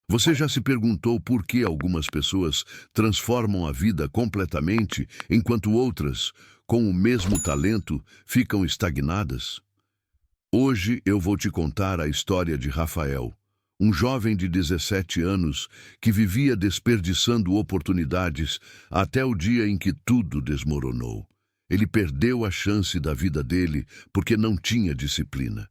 Você já se perguntou por que algumas pessoas transformam a vida completamente, enquanto outras, com o mesmo talento, ficam estagnadas? Hoje eu vou te contar a história de Rafael, um jovem de 17 anos que vivia desperdiçando oportunidades até o dia em que tudo desmoronou. Ele perdeu a chance da vida dele porque não tinha disciplina.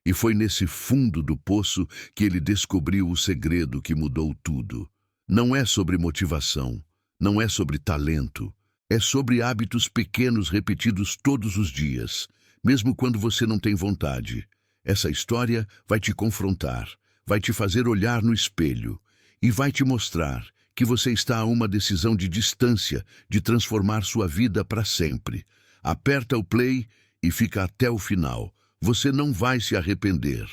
E foi nesse fundo do poço que ele descobriu o segredo que mudou tudo. Não é sobre motivação, não é sobre talento, é sobre hábitos pequenos repetidos todos os dias, mesmo quando você não tem vontade. Essa história vai te confrontar, vai te fazer olhar no espelho e vai te mostrar que você está a uma decisão de distância de transformar sua vida para sempre. Aperta o play e fica até o final. Você não vai se arrepender.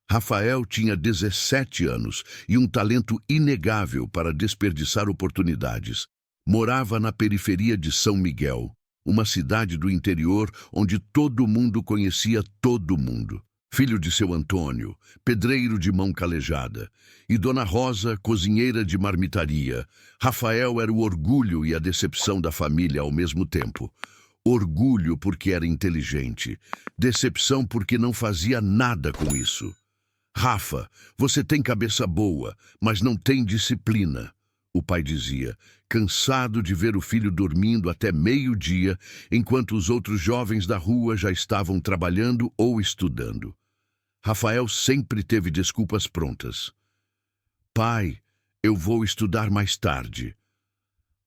Rafael tinha 17 anos e um talento inegável para desperdiçar oportunidades. Morava na periferia de São Miguel, uma cidade do interior onde todo mundo conhecia todo mundo. Filho de seu Antônio, pedreiro de mão calejada, e Dona Rosa, cozinheira de marmitaria, Rafael era o orgulho e a decepção da família ao mesmo tempo. Orgulho porque era inteligente, decepção porque não fazia nada com isso. Rafa, você tem cabeça boa, mas não tem disciplina, o pai dizia, cansado de ver o filho dormindo até meio-dia, enquanto os outros jovens da rua já estavam trabalhando ou estudando. Rafael sempre teve desculpas prontas. Pai, eu vou estudar mais tarde.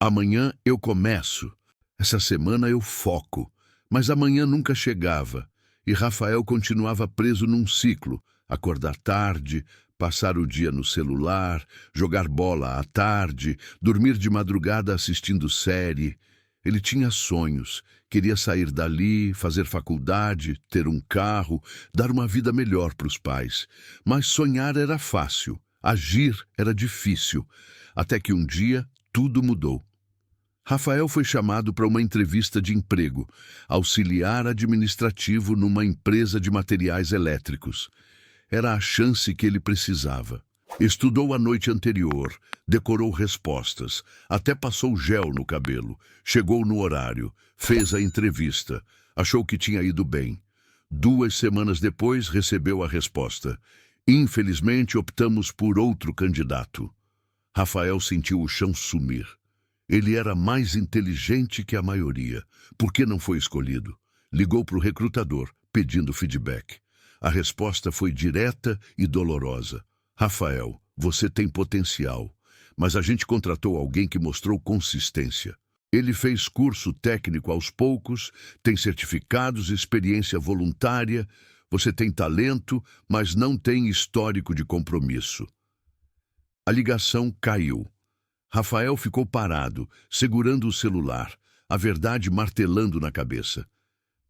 Amanhã eu começo. Essa semana eu foco. Mas amanhã nunca chegava. E Rafael continuava preso num ciclo. Acordar tarde, passar o dia no celular, jogar bola à tarde, dormir de madrugada assistindo série. Ele tinha sonhos, queria sair dali, fazer faculdade, ter um carro, dar uma vida melhor para os pais. Mas sonhar era fácil, agir era difícil, até que um dia tudo mudou. Rafael foi chamado para uma entrevista de emprego, auxiliar administrativo numa empresa de materiais elétricos. Era a chance que ele precisava. Estudou a noite anterior, decorou respostas, até passou gel no cabelo, chegou no horário, fez a entrevista, achou que tinha ido bem. 2 semanas depois recebeu a resposta. Infelizmente optamos por outro candidato. Rafael sentiu o chão sumir. Ele era mais inteligente que a maioria. Por que não foi escolhido? Ligou para o recrutador, pedindo feedback. A resposta foi direta e dolorosa. Rafael, você tem potencial, mas a gente contratou alguém que mostrou consistência. Ele fez curso técnico aos poucos, tem certificados e experiência voluntária. Você tem talento, mas não tem histórico de compromisso. A ligação caiu. Rafael ficou parado, segurando o celular, a verdade martelando na cabeça.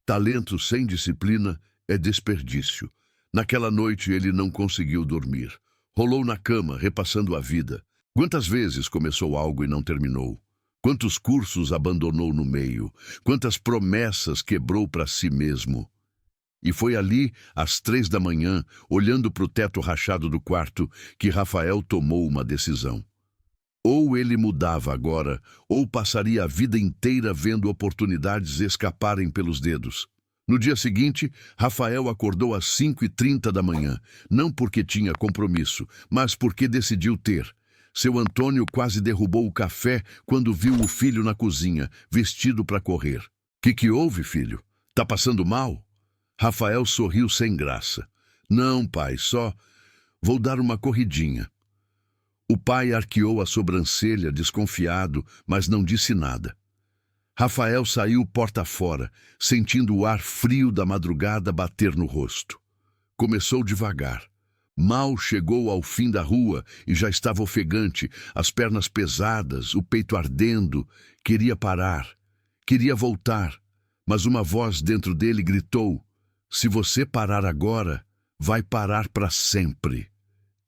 Talento sem disciplina é desperdício. Naquela noite ele não conseguiu dormir. Rolou na cama, repassando a vida. Quantas vezes começou algo e não terminou? Quantos cursos abandonou no meio? Quantas promessas quebrou para si mesmo? E foi ali, às 3 da manhã, olhando para o teto rachado do quarto, que Rafael tomou uma decisão. Ou ele mudava agora, ou passaria a vida inteira vendo oportunidades escaparem pelos dedos. No dia seguinte, Rafael acordou às 5h30 da manhã, não porque tinha compromisso, mas porque decidiu ter. Seu Antônio quase derrubou o café quando viu o filho na cozinha, vestido para correr. Que houve, filho? Tá passando mal? Rafael sorriu sem graça. Não, pai, só vou dar uma corridinha. O pai arqueou a sobrancelha, desconfiado, mas não disse nada. Rafael saiu porta fora, sentindo o ar frio da madrugada bater no rosto. Começou devagar. Mal chegou ao fim da rua e já estava ofegante, as pernas pesadas, o peito ardendo. Queria parar, queria voltar, mas uma voz dentro dele gritou: se você parar agora, vai parar para sempre.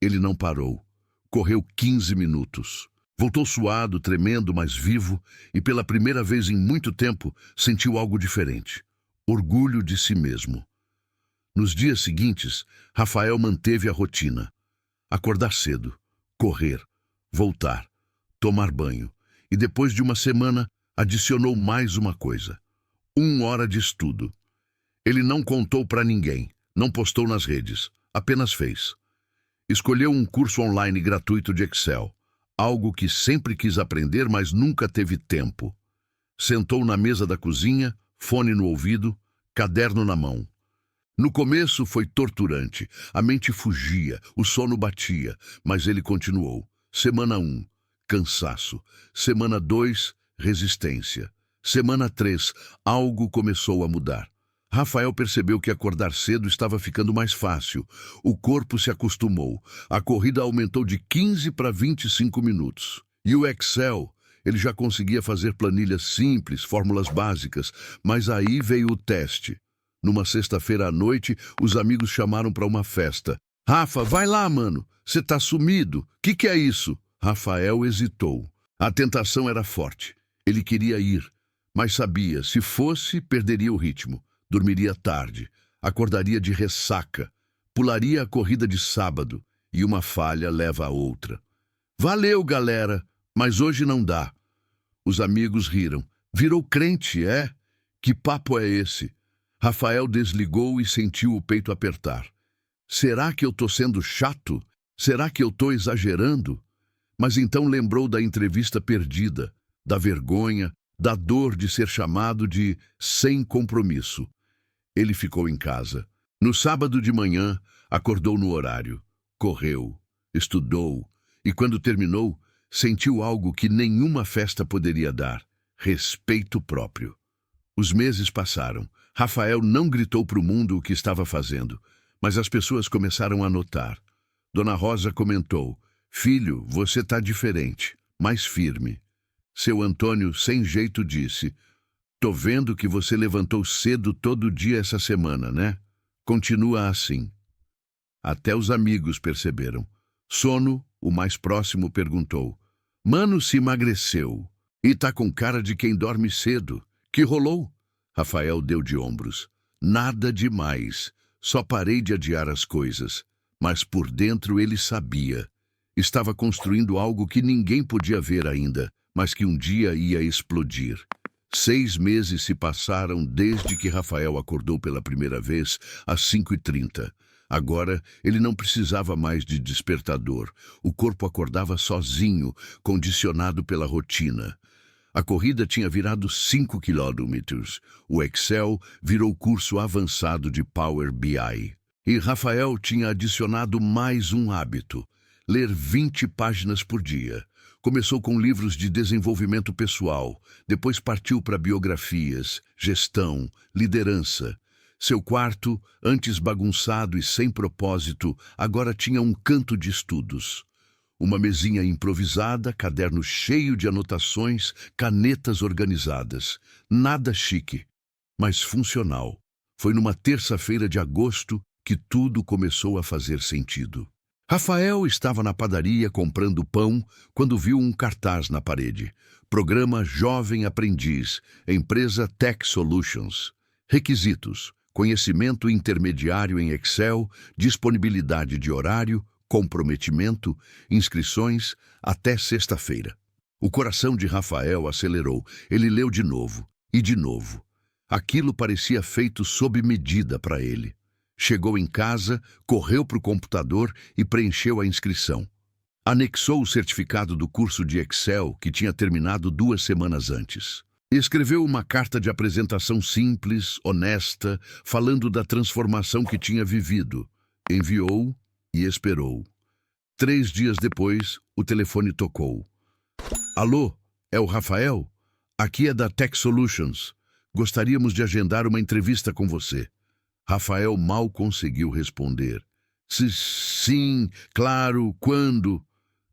Ele não parou. Correu 15 minutos. Voltou suado, tremendo, mas vivo, e pela primeira vez em muito tempo sentiu algo diferente. Orgulho de si mesmo. Nos dias seguintes, Rafael manteve a rotina. Acordar cedo, correr, voltar, tomar banho. E depois de uma semana, adicionou mais uma coisa: 1 hora de estudo. Ele não contou para ninguém, não postou nas redes, apenas fez. Escolheu um curso online gratuito de Excel, algo que sempre quis aprender, mas nunca teve tempo. Sentou na mesa da cozinha, fone no ouvido, caderno na mão. No começo foi torturante, a mente fugia, o sono batia, mas ele continuou. Semana 1, cansaço. Semana 2, resistência. Semana 3, algo começou a mudar. Rafael percebeu que acordar cedo estava ficando mais fácil. O corpo se acostumou. A corrida aumentou de 15 para 25 minutos. E o Excel, ele já conseguia fazer planilhas simples, fórmulas básicas, mas aí veio o teste. Numa sexta-feira à noite, os amigos chamaram para uma festa. Rafa, vai lá, mano. Você tá sumido. Que é isso? Rafael hesitou. A tentação era forte. Ele queria ir, mas sabia, se fosse, perderia o ritmo. Dormiria tarde, acordaria de ressaca, pularia a corrida de sábado, e uma falha leva a outra. Valeu, galera, mas hoje não dá. Os amigos riram. Virou crente, é? Que papo é esse? Rafael desligou e sentiu o peito apertar. Será que eu tô sendo chato? Será que eu tô exagerando? Mas então lembrou da entrevista perdida, da vergonha, da dor de ser chamado de sem compromisso. Ele ficou em casa. No sábado de manhã, acordou no horário. Correu, estudou e, quando terminou, sentiu algo que nenhuma festa poderia dar: respeito próprio. Os meses passaram. Rafael não gritou para o mundo o que estava fazendo, mas as pessoas começaram a notar. Dona Rosa comentou: filho, você tá diferente, mais firme. Seu Antônio, sem jeito, disse: tô vendo que você levantou cedo todo dia essa semana, né? Continua assim. Até os amigos perceberam. Sono, o mais próximo, perguntou: mano, se emagreceu e tá com cara de quem dorme cedo. Que rolou? Rafael deu de ombros. Nada demais. Só parei de adiar as coisas. Mas por dentro ele sabia. Estava construindo algo que ninguém podia ver ainda, mas que um dia ia explodir. 6 meses se passaram desde que Rafael acordou pela primeira vez, às 5h30. Agora, ele não precisava mais de despertador. O corpo acordava sozinho, condicionado pela rotina. A corrida tinha virado 5 quilômetros. O Excel virou curso avançado de Power BI. E Rafael tinha adicionado mais um hábito: ler 20 páginas por dia. Começou com livros de desenvolvimento pessoal, depois partiu para biografias, gestão, liderança. Seu quarto, antes bagunçado e sem propósito, agora tinha um canto de estudos. Uma mesinha improvisada, caderno cheio de anotações, canetas organizadas. Nada chique, mas funcional. Foi numa terça-feira de agosto que tudo começou a fazer sentido. Rafael estava na padaria comprando pão quando viu um cartaz na parede: Programa Jovem Aprendiz, Empresa Tech Solutions. Requisitos: conhecimento intermediário em Excel, disponibilidade de horário, comprometimento, inscrições até sexta-feira. O coração de Rafael acelerou. Ele leu de novo e de novo. Aquilo parecia feito sob medida para ele. Chegou em casa, correu para o computador e preencheu a inscrição. Anexou o certificado do curso de Excel que tinha terminado 2 semanas antes. Escreveu uma carta de apresentação simples, honesta, falando da transformação que tinha vivido. Enviou e esperou. 3 dias depois, o telefone tocou. Alô, é o Rafael? Aqui é da Tech Solutions. Gostaríamos de agendar uma entrevista com você. Rafael mal conseguiu responder. Sim, claro, quando?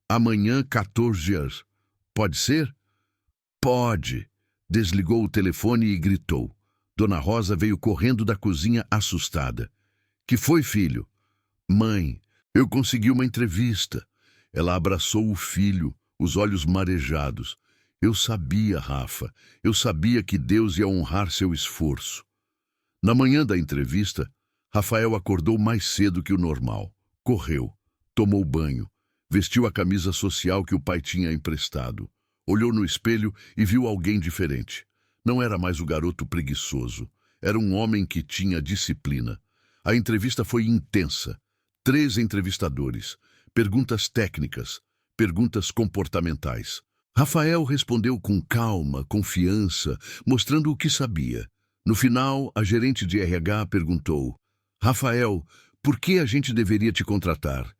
Amanhã, 14 horas. Pode ser? Pode. Desligou o telefone e gritou. Dona Rosa veio correndo da cozinha assustada. Que foi, filho? Mãe, eu consegui uma entrevista. Ela abraçou o filho, os olhos marejados. Eu sabia, Rafa. Eu sabia que Deus ia honrar seu esforço. Na manhã da entrevista, Rafael acordou mais cedo que o normal. Correu, tomou banho, Vestiu a camisa social que o pai tinha emprestado. Olhou no espelho e viu alguém diferente. Não era mais o garoto preguiçoso. Era um homem que tinha disciplina. A entrevista foi intensa. 3 entrevistadores. Perguntas técnicas. Perguntas comportamentais. Rafael respondeu com calma, confiança, mostrando o que sabia. No final, a gerente de RH perguntou: Rafael, por que a gente deveria te contratar?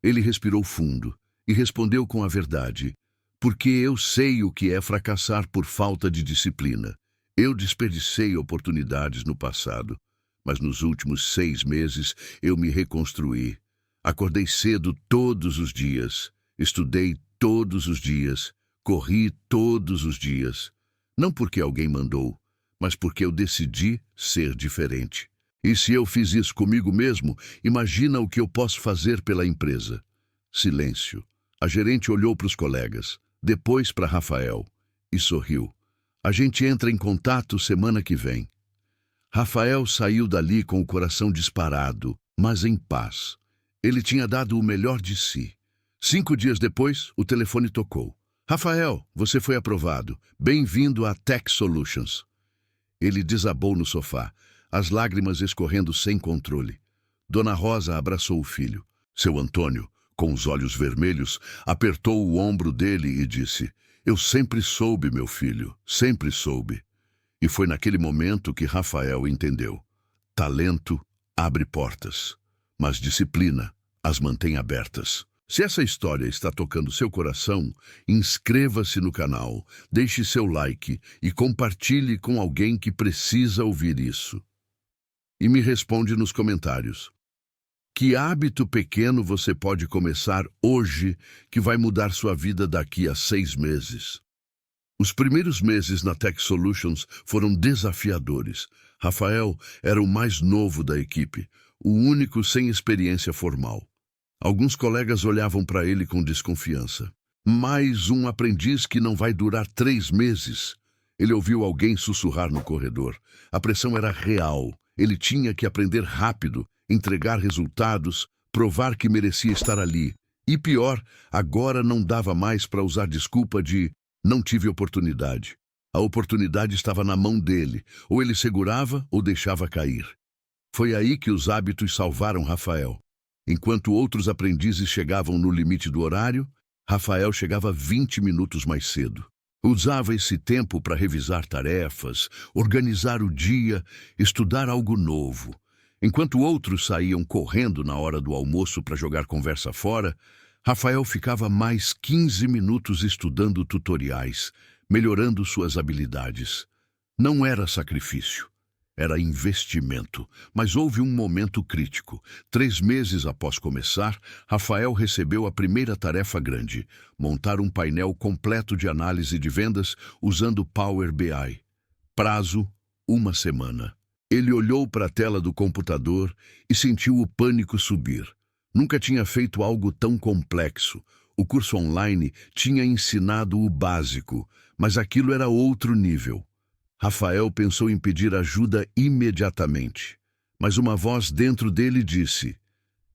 Ele respirou fundo e respondeu com a verdade: porque eu sei o que é fracassar por falta de disciplina. Eu desperdicei oportunidades no passado, mas nos últimos 6 meses eu me reconstruí. Acordei cedo todos os dias, estudei todos os dias, corri todos os dias. Não porque alguém mandou, mas porque eu decidi ser diferente. E se eu fiz isso comigo mesmo, imagina o que eu posso fazer pela empresa. Silêncio. A gerente olhou para os colegas, depois para Rafael, e sorriu. A gente entra em contato semana que vem. Rafael saiu dali com o coração disparado, mas em paz. Ele tinha dado o melhor de si. 5 dias depois, o telefone tocou. Rafael, você foi aprovado. Bem-vindo à Tech Solutions. Ele desabou no sofá, as lágrimas escorrendo sem controle. Dona Rosa abraçou o filho. Seu Antônio, com os olhos vermelhos, apertou o ombro dele e disse: Eu sempre soube, meu filho, sempre soube. E foi naquele momento que Rafael entendeu. Talento abre portas, mas disciplina as mantém abertas. Se essa história está tocando seu coração, inscreva-se no canal, deixe seu like e compartilhe com alguém que precisa ouvir isso. E me responde nos comentários. Que hábito pequeno você pode começar hoje que vai mudar sua vida daqui a 6 meses? Os primeiros meses na Tech Solutions foram desafiadores. Rafael era o mais novo da equipe, o único sem experiência formal. Alguns colegas olhavam para ele com desconfiança. Mais um aprendiz que não vai durar 3 meses. Ele ouviu alguém sussurrar no corredor. A pressão era real. Ele tinha que aprender rápido, entregar resultados, provar que merecia estar ali. E pior, agora não dava mais para usar desculpa de não tive oportunidade. A oportunidade estava na mão dele. Ou ele segurava ou deixava cair. Foi aí que os hábitos salvaram Rafael. Enquanto outros aprendizes chegavam no limite do horário, Rafael chegava 20 minutos mais cedo. Usava esse tempo para revisar tarefas, organizar o dia, estudar algo novo. Enquanto outros saíam correndo na hora do almoço para jogar conversa fora, Rafael ficava mais 15 minutos estudando tutoriais, melhorando suas habilidades. Não era sacrifício. Era investimento, mas houve um momento crítico. 3 meses após começar, Rafael recebeu a primeira tarefa grande: montar um painel completo de análise de vendas usando Power BI. Prazo: 1 semana. Ele olhou para a tela do computador e sentiu o pânico subir. Nunca tinha feito algo tão complexo. O curso online tinha ensinado o básico, mas aquilo era outro nível. Rafael pensou em pedir ajuda imediatamente, mas uma voz dentro dele disse: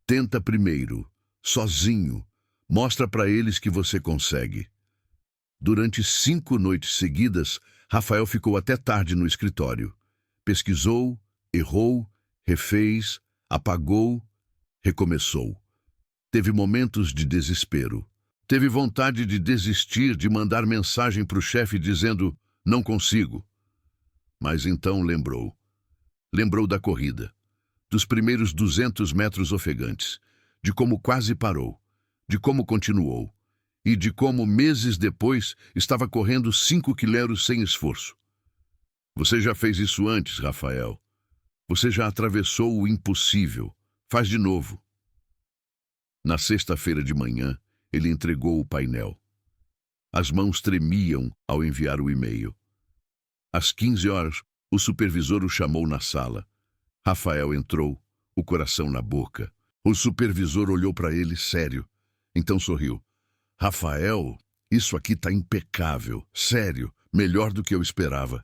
tenta primeiro, sozinho, mostra para eles que você consegue. Durante 5 noites seguidas, Rafael ficou até tarde no escritório. Pesquisou, errou, refez, apagou, recomeçou. Teve momentos de desespero. Teve vontade de desistir, de mandar mensagem para o chefe dizendo: não consigo. Mas então lembrou. Lembrou da corrida, dos primeiros 200 metros ofegantes, de como quase parou, de como continuou, e de como meses depois estava correndo 5 quilômetros sem esforço. Você já fez isso antes, Rafael. Você já atravessou o impossível. Faz de novo. Na sexta-feira de manhã, ele entregou o painel. As mãos tremiam ao enviar o e-mail. Às 15 horas, o supervisor o chamou na sala. Rafael entrou, o coração na boca. O supervisor olhou para ele sério. Então sorriu. Rafael, isso aqui está impecável. Sério, melhor do que eu esperava.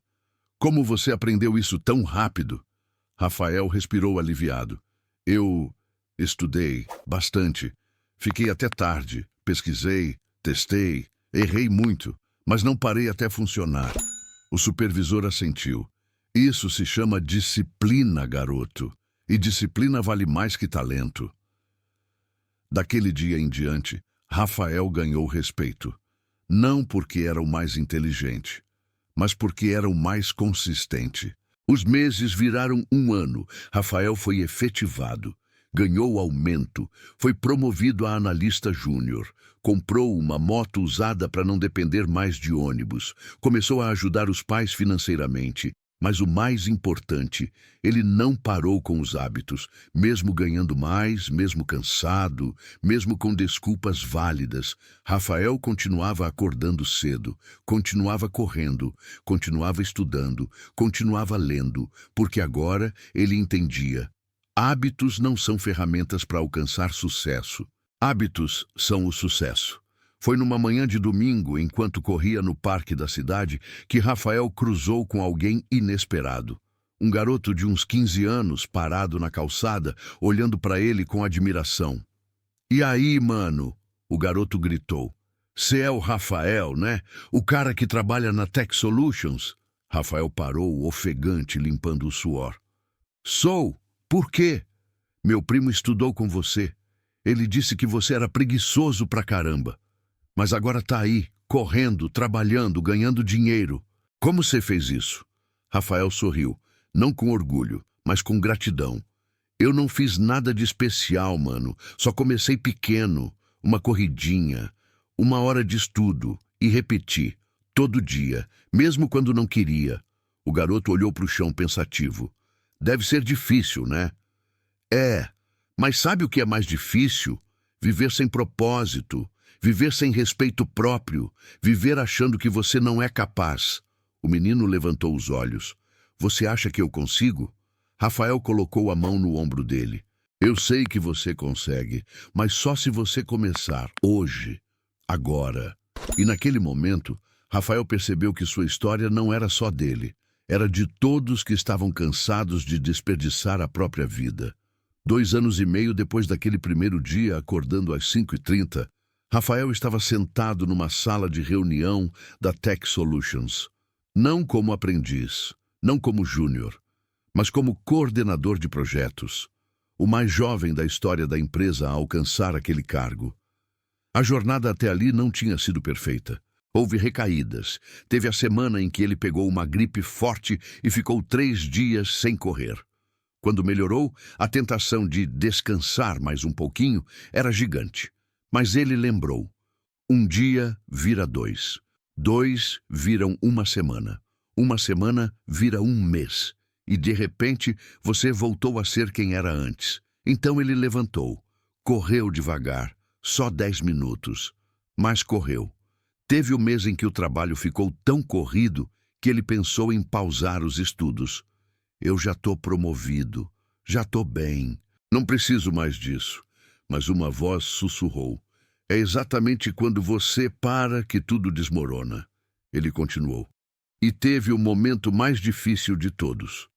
Como você aprendeu isso tão rápido? Rafael respirou aliviado. Eu estudei bastante. Fiquei até tarde, Pesquisei, testei, errei muito, mas não parei até funcionar. O supervisor assentiu. Isso se chama disciplina, garoto. E disciplina vale mais que talento. Daquele dia em diante, Rafael ganhou respeito. Não porque era o mais inteligente, mas porque era o mais consistente. Os meses viraram um ano. Rafael foi efetivado. Ganhou aumento, foi promovido a analista júnior, comprou uma moto usada para não depender mais de ônibus, começou a ajudar os pais financeiramente, mas o mais importante, ele não parou com os hábitos, mesmo ganhando mais, mesmo cansado, mesmo com desculpas válidas. Rafael continuava acordando cedo, continuava correndo, continuava estudando, continuava lendo, porque agora ele entendia. Hábitos não são ferramentas para alcançar sucesso. Hábitos são o sucesso. Foi numa manhã de domingo, enquanto corria no parque da cidade, que Rafael cruzou com alguém inesperado. Um garoto de uns 15 anos, parado na calçada, olhando para ele com admiração. "E aí, mano?" O garoto gritou. "Cê é o Rafael, né? O cara que trabalha na Tech Solutions?" Rafael parou, ofegante, limpando o suor. "Sou. Por quê?" "Meu primo estudou com você. Ele disse que você era preguiçoso pra caramba. Mas agora tá aí, correndo, trabalhando, ganhando dinheiro. Como você fez isso?" Rafael sorriu, não com orgulho, mas com gratidão. "Eu não fiz nada de especial, mano. Só comecei pequeno, uma corridinha, 1 hora de estudo, e repeti, todo dia, mesmo quando não queria." O garoto olhou pro chão pensativo. "Deve ser difícil, né?" "É, mas sabe o que é mais difícil? Viver sem propósito, viver sem respeito próprio, viver achando que você não é capaz." O menino levantou os olhos. "Você acha que eu consigo?" Rafael colocou a mão no ombro dele. "Eu sei que você consegue, mas só se você começar hoje, agora." E naquele momento, Rafael percebeu que sua história não era só dele. Era de todos que estavam cansados de desperdiçar a própria vida. 2 anos e meio depois daquele primeiro dia, acordando às 5h30, Rafael estava sentado numa sala de reunião da Tech Solutions. Não como aprendiz, não como júnior, mas como coordenador de projetos. O mais jovem da história da empresa a alcançar aquele cargo. A jornada até ali não tinha sido perfeita. Houve recaídas. Teve a semana em que ele pegou uma gripe forte e ficou 3 dias sem correr. Quando melhorou, a tentação de descansar mais um pouquinho era gigante. Mas ele lembrou. Um dia vira 2. 2 viram uma semana. Uma semana vira um mês. E de repente você voltou a ser quem era antes. Então ele levantou. Correu devagar. Só 10 minutos. Mas correu. Teve o mês em que o trabalho ficou tão corrido que ele pensou em pausar os estudos. "Eu já tô promovido, já tô bem, não preciso mais disso." Mas uma voz sussurrou. "É exatamente quando você para que tudo desmorona." Ele continuou. E teve o momento mais difícil de todos.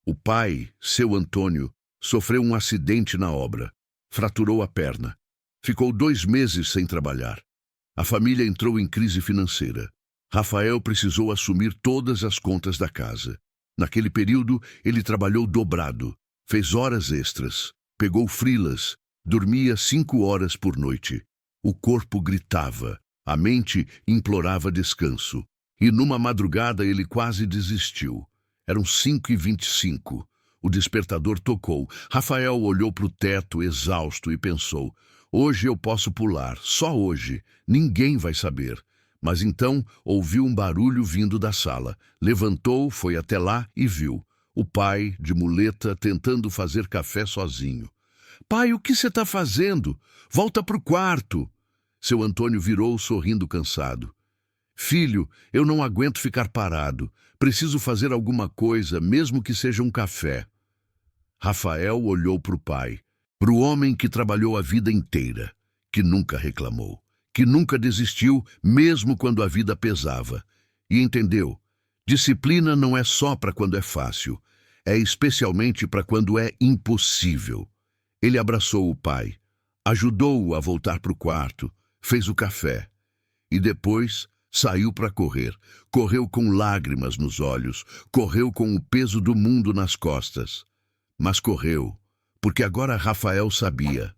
O pai, seu Antônio, sofreu um acidente na obra, fraturou a perna. Ficou 2 meses sem trabalhar. A família entrou em crise financeira. Rafael precisou assumir todas as contas da casa. Naquele período, ele trabalhou dobrado, fez horas extras, pegou freelas, dormia 5 horas por noite. O corpo gritava, a mente implorava descanso. E numa madrugada ele quase desistiu. Eram 5h25. O despertador tocou. Rafael olhou para o teto, exausto, e pensou: "Hoje eu posso pular, só hoje. Ninguém vai saber." Mas então ouviu um barulho vindo da sala. Levantou, foi até lá e viu. O pai, de muleta, tentando fazer café sozinho. "Pai, o que você está fazendo? Volta para o quarto." Seu Antônio virou, sorrindo cansado. "Filho, eu não aguento ficar parado. Preciso fazer alguma coisa, mesmo que seja um café." Rafael olhou para o pai. Para o homem que trabalhou a vida inteira, que nunca reclamou, que nunca desistiu, mesmo quando a vida pesava. E entendeu, disciplina não é só para quando é fácil, é especialmente para quando é impossível. Ele abraçou o pai, ajudou-o a voltar para o quarto, fez o café e depois saiu para correr. Correu com lágrimas nos olhos, correu com o peso do mundo nas costas. Mas correu, porque agora Rafael sabia: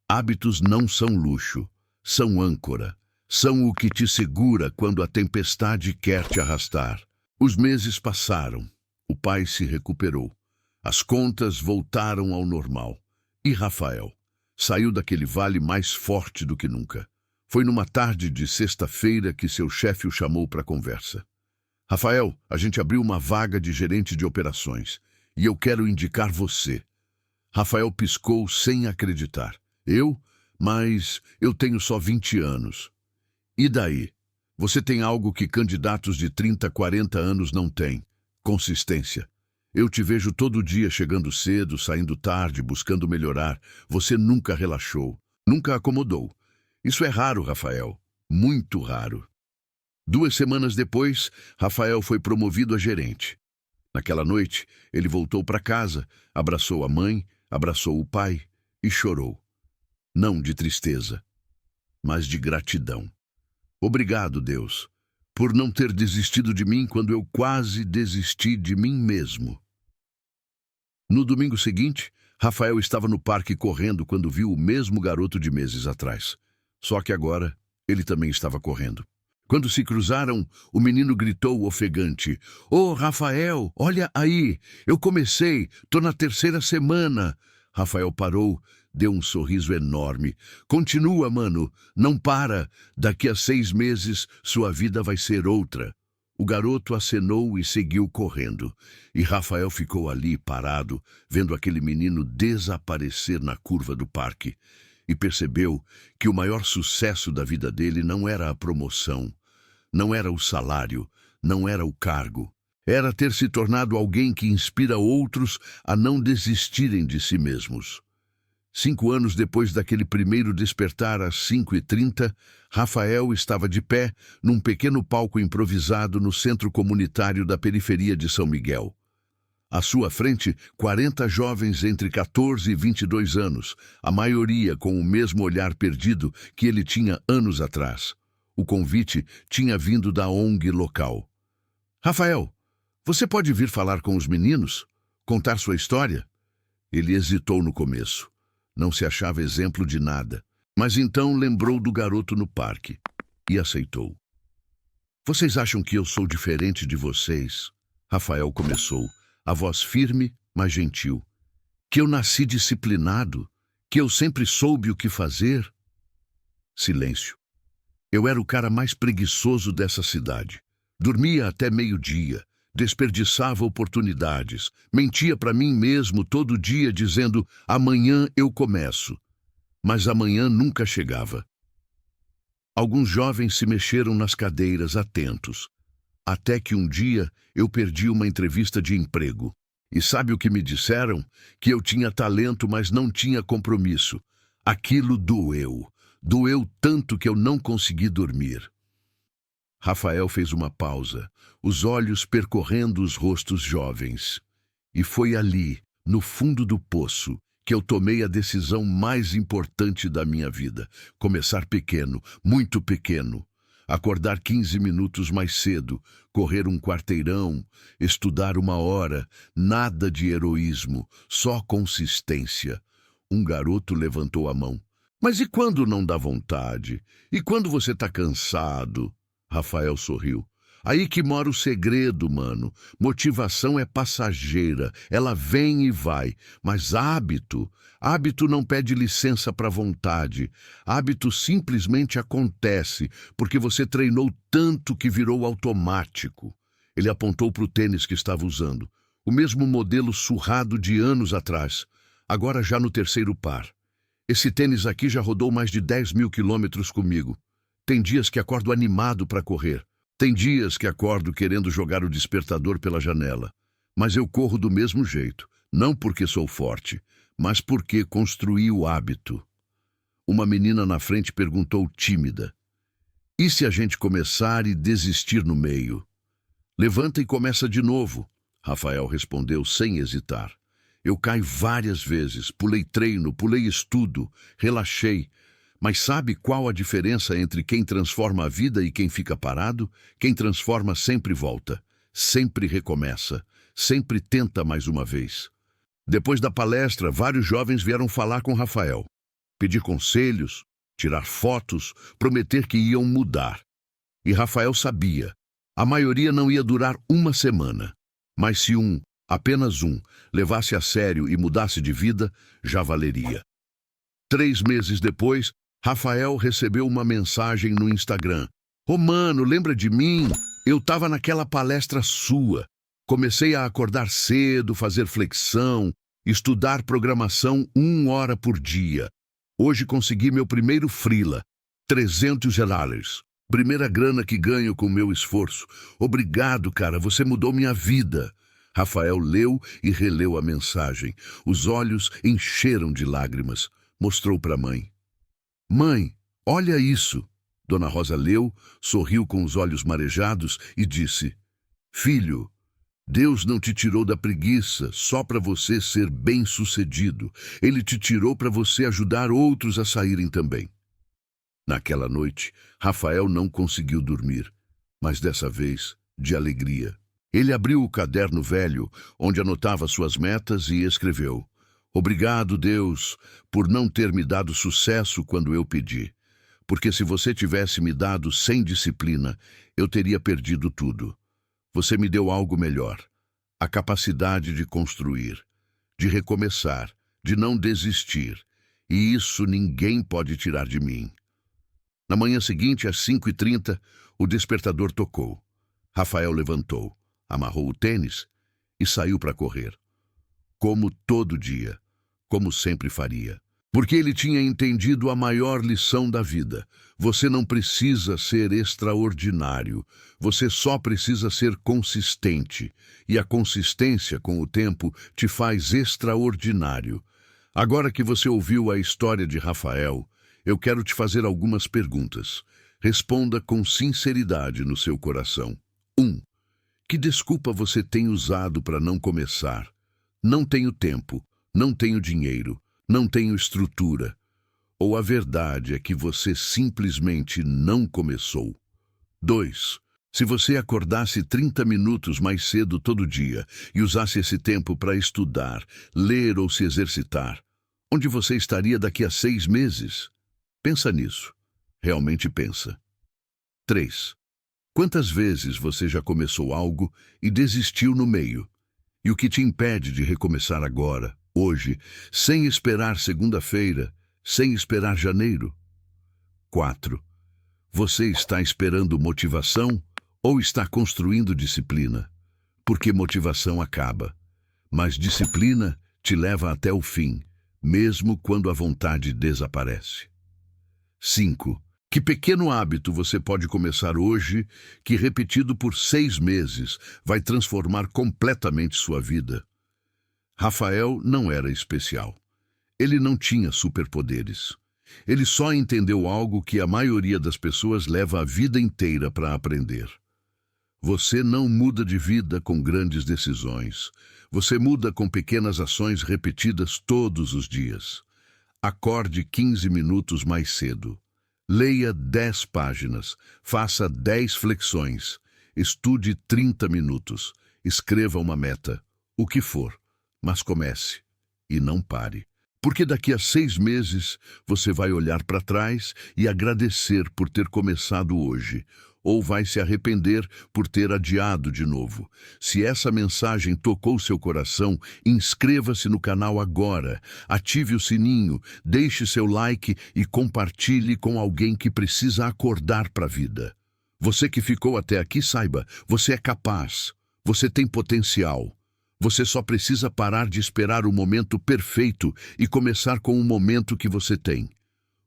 hábitos não são luxo, são âncora, são o que te segura quando a tempestade quer te arrastar. Os meses passaram, o pai se recuperou, as contas voltaram ao normal. E Rafael saiu daquele vale mais forte do que nunca. Foi numa tarde de sexta-feira que seu chefe o chamou para conversa. Rafael, a gente abriu uma vaga de gerente de operações e eu quero indicar você. Rafael piscou sem acreditar. Eu? Mas eu tenho só 20 anos. E daí? Você tem algo que candidatos de 30, 40 anos não têm: consistência. Eu te vejo todo dia chegando cedo, saindo tarde, buscando melhorar. Você nunca relaxou, nunca acomodou. Isso é raro, Rafael. Muito raro. 2 semanas depois, Rafael foi promovido a gerente. Naquela noite, ele voltou para casa, abraçou a mãe, abraçou o pai e chorou. Não de tristeza, mas de gratidão. Obrigado, Deus, por não ter desistido de mim quando eu quase desisti de mim mesmo. No domingo seguinte, Rafael estava no parque correndo quando viu o mesmo garoto de meses atrás. Só que agora, ele também estava correndo. Quando se cruzaram, o menino gritou ofegante: "Ô, Rafael, olha aí, eu comecei, tô na 3ª semana." Rafael parou, deu um sorriso enorme. "Continua, mano, não para. Daqui a 6 meses, sua vida vai ser outra." O garoto acenou e seguiu correndo. E Rafael ficou ali, parado, vendo aquele menino desaparecer na curva do parque. E percebeu que o maior sucesso da vida dele não era a promoção, não era o salário, não era o cargo. Era ter se tornado alguém que inspira outros a não desistirem de si mesmos. 5 anos depois daquele primeiro despertar às 5h30, Rafael estava de pé num pequeno palco improvisado no centro comunitário da periferia de São Miguel. À sua frente, 40 jovens entre 14 e 22 anos, a maioria com o mesmo olhar perdido que ele tinha anos atrás. O convite tinha vindo da ONG local. "Rafael, você pode vir falar com os meninos? Contar sua história?" Ele hesitou no começo. Não se achava exemplo de nada, mas então lembrou do garoto no parque e aceitou. "Vocês acham que eu sou diferente de vocês?" Rafael começou, a voz firme, mas gentil. "Que eu nasci disciplinado? Que eu sempre soube o que fazer?" Silêncio. "Eu era o cara mais preguiçoso dessa cidade. Dormia até meio-dia. Desperdiçava oportunidades, mentia para mim mesmo todo dia dizendo: amanhã eu começo. Mas amanhã nunca chegava." Alguns jovens se mexeram nas cadeiras, atentos. Até que um dia eu perdi uma entrevista de emprego. E sabe o que me disseram? Que eu tinha talento, mas não tinha compromisso. Aquilo doeu. Doeu tanto que eu não consegui dormir. Rafael fez uma pausa, os olhos percorrendo os rostos jovens. E foi ali, no fundo do poço, que eu tomei a decisão mais importante da minha vida. Começar pequeno, muito pequeno. Acordar 15 minutos mais cedo, correr um quarteirão, estudar 1 hora, nada de heroísmo, só consistência. Um garoto levantou a mão. "Mas e quando não dá vontade? E quando você está cansado?" Rafael sorriu. "Aí que mora o segredo, mano. Motivação é passageira, ela vem e vai. Mas hábito não pede licença para vontade. Hábito simplesmente acontece, porque você treinou tanto que virou automático." Ele apontou para o tênis que estava usando. O mesmo modelo surrado de anos atrás, agora já no 3º par. "Esse tênis aqui já rodou mais de 10 mil quilômetros comigo. Tem dias que acordo animado para correr. Tem dias que acordo querendo jogar o despertador pela janela. Mas eu corro do mesmo jeito, não porque sou forte, mas porque construí o hábito." Uma menina na frente perguntou tímida: "E se a gente começar e desistir no meio?" "Levanta e começa de novo", Rafael respondeu sem hesitar. "Eu caí várias vezes, pulei treino, pulei estudo, relaxei. Mas sabe qual a diferença entre quem transforma a vida e quem fica parado? Quem transforma sempre volta, sempre recomeça, sempre tenta mais uma vez. Depois da palestra, vários jovens vieram falar com Rafael, pedir conselhos, tirar fotos, prometer que iam mudar. E Rafael sabia, a maioria não ia durar uma semana, mas se apenas um, levasse a sério e mudasse de vida, já valeria. 3 meses depois, Rafael recebeu uma mensagem no Instagram. "Ô mano, lembra de mim? Eu tava naquela palestra sua. Comecei a acordar cedo, fazer flexão, estudar programação 1 hora por dia. Hoje consegui meu primeiro freela, $300. Primeira grana que ganho com meu esforço. Obrigado, cara, você mudou minha vida." Rafael leu e releu a mensagem. Os olhos encheram de lágrimas. Mostrou para a mãe. "Mãe, olha isso." Dona Rosa leu, sorriu com os olhos marejados e disse: "Filho, Deus não te tirou da preguiça só para você ser bem-sucedido. Ele te tirou para você ajudar outros a saírem também." Naquela noite, Rafael não conseguiu dormir, mas dessa vez, de alegria. Ele abriu o caderno velho, onde anotava suas metas e escreveu: "Obrigado, Deus, por não ter me dado sucesso quando eu pedi. Porque se você tivesse me dado sem disciplina, eu teria perdido tudo. Você me deu algo melhor, a capacidade de construir, de recomeçar, de não desistir. E isso ninguém pode tirar de mim." Na manhã seguinte, às 5h30, o despertador tocou. Rafael levantou, amarrou o tênis e saiu para correr. Como todo dia, como sempre faria. Porque ele tinha entendido a maior lição da vida. Você não precisa ser extraordinário. Você só precisa ser consistente. E a consistência, com o tempo, te faz extraordinário. Agora que você ouviu a história de Rafael, eu quero te fazer algumas perguntas. Responda com sinceridade no seu coração. 1. Que desculpa você tem usado para não começar? Não tenho tempo, não tenho dinheiro, não tenho estrutura. Ou a verdade é que você simplesmente não começou? 2. Se você acordasse 30 minutos mais cedo todo dia e usasse esse tempo para estudar, ler ou se exercitar, onde você estaria daqui a 6 meses? Pensa nisso. Realmente pensa. 3. Quantas vezes você já começou algo e desistiu no meio? E o que te impede de recomeçar agora, hoje, sem esperar segunda-feira, sem esperar janeiro? 4. Você está esperando motivação ou está construindo disciplina? Porque motivação acaba, mas disciplina te leva até o fim, mesmo quando a vontade desaparece. 5. Que pequeno hábito você pode começar hoje que, repetido por 6 meses, vai transformar completamente sua vida? Rafael não era especial. Ele não tinha superpoderes. Ele só entendeu algo que a maioria das pessoas leva a vida inteira para aprender. Você não muda de vida com grandes decisões. Você muda com pequenas ações repetidas todos os dias. Acorde 15 minutos mais cedo. Leia 10 páginas. Faça 10 flexões. Estude 30 minutos. Escreva uma meta. O que for. Mas comece. E não pare. Porque daqui a 6 meses você vai olhar para trás e agradecer por ter começado hoje. Ou vai se arrepender por ter adiado de novo. Se essa mensagem tocou seu coração, inscreva-se no canal agora, ative o sininho, deixe seu like e compartilhe com alguém que precisa acordar para a vida. Você que ficou até aqui, saiba, você é capaz, você tem potencial. Você só precisa parar de esperar o momento perfeito e começar com o momento que você tem.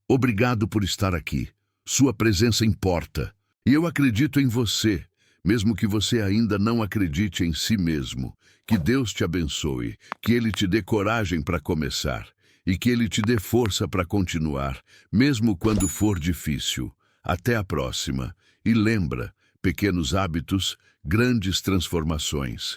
Obrigado por estar aqui. Sua presença importa. E eu acredito em você, mesmo que você ainda não acredite em si mesmo. Que Deus te abençoe, que Ele te dê coragem para começar e que Ele te dê força para continuar, mesmo quando for difícil. Até a próxima. E lembra, pequenos hábitos, grandes transformações.